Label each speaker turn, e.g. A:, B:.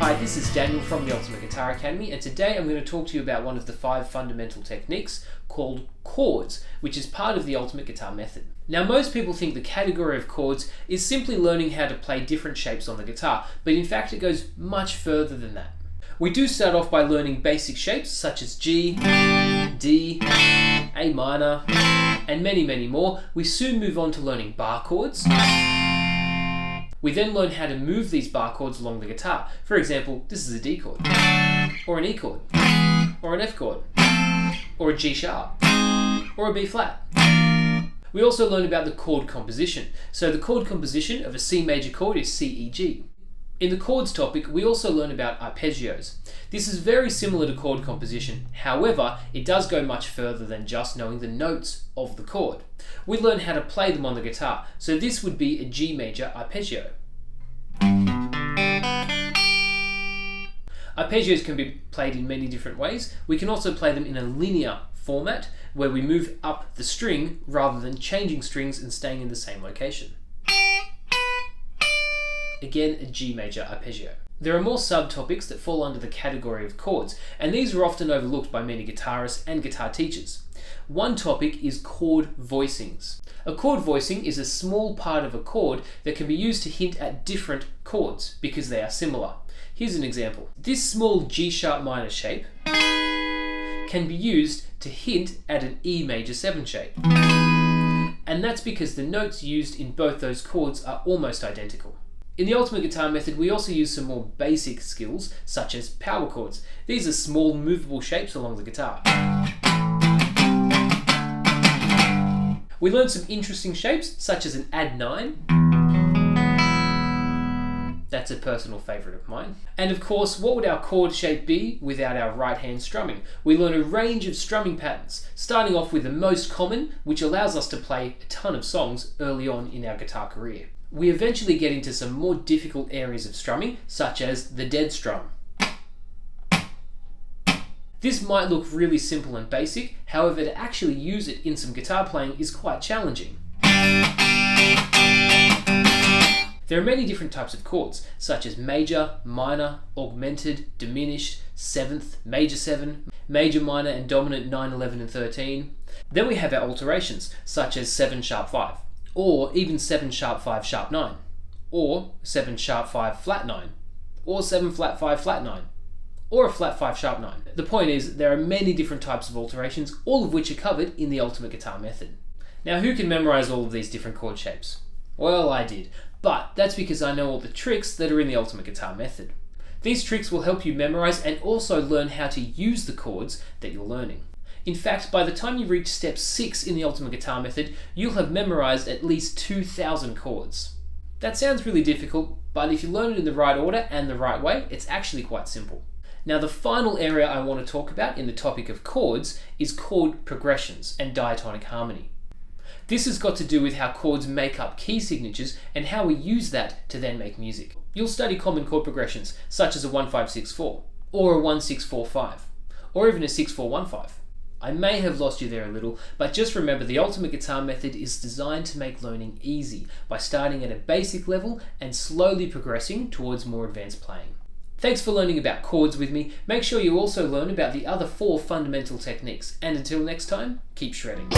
A: Hi, this is Daniel from the Ultimate Guitar Academy, and today I'm going to talk to you about one of the 5 fundamental techniques called chords, which is part of the Ultimate Guitar method. Now, most people think the category of chords is simply learning how to play different shapes on the guitar, but in fact it goes much further than that. We do start off by learning basic shapes such as G, D, A minor, and many more. We soon move on to learning bar chords. We then learn how to move these bar chords along the guitar. For example, this is a D chord, or an E chord, or an F chord, or a G sharp, or a B flat. We also learn about the chord composition. So the chord composition of a C major chord is C, E, G. In the chords topic, we also learn about arpeggios. This is very similar to chord composition. However, it does go much further than just knowing the notes of the chord. We learn how to play them on the guitar. So this would be a G major arpeggio. Arpeggios can be played in many different ways. We can also play them in a linear format where we move up the string rather than changing strings and staying in the same location. Again, a G major arpeggio. There are more subtopics that fall under the category of chords, and these are often overlooked by many guitarists and guitar teachers. One topic is chord voicings. A chord voicing is a small part of a chord that can be used to hint at different chords because they are similar. Here's an example. This small G sharp minor shape can be used to hint at an E major 7 shape. And that's because the notes used in both those chords are almost identical. In the Ultimate Guitar method, we also use some more basic skills, such as power chords. These are small movable shapes along the guitar. We learn some interesting shapes, such as an add 9. That's a personal favourite of mine. And of course, what would our chord shape be without our right hand strumming? We learn a range of strumming patterns, starting off with the most common, which allows us to play a ton of songs early on in our guitar career. We eventually get into some more difficult areas of strumming, such as the dead strum. This might look really simple and basic, however to actually use it in some guitar playing is quite challenging. There are many different types of chords, such as major, minor, augmented, diminished, 7th, major 7, major minor and dominant 9, 11 and 13. Then we have our alterations, such as 7 sharp 5. Or even 7 sharp 5 sharp 9, or 7 sharp 5 flat 9, or 7 flat 5 flat 9, or a flat 5 sharp 9. The point is, there are many different types of alterations, all of which are covered in the Ultimate Guitar method. Now, who can memorize all of these different chord shapes? Well, I did, but that's because I know all the tricks that are in the Ultimate Guitar method. These tricks will help you memorize and also learn how to use the chords that you're learning. In fact, by the time you reach step 6 in the Ultimate Guitar method, you'll have memorized at least 2,000 chords. That sounds really difficult, but if you learn it in the right order and the right way, it's actually quite simple. Now, the final area I want to talk about in the topic of chords is chord progressions and diatonic harmony. This has got to do with how chords make up key signatures and how we use that to then make music. You'll study common chord progressions, such as a 1-5-6-4, or a 1-6-4-5, or even a 6-4-1-5. I may have lost you there a little, but just remember the Ultimate Guitar method is designed to make learning easy by starting at a basic level and slowly progressing towards more advanced playing. Thanks for learning about chords with me. Make sure you also learn about the other 4 fundamental techniques. And until next time, keep shredding.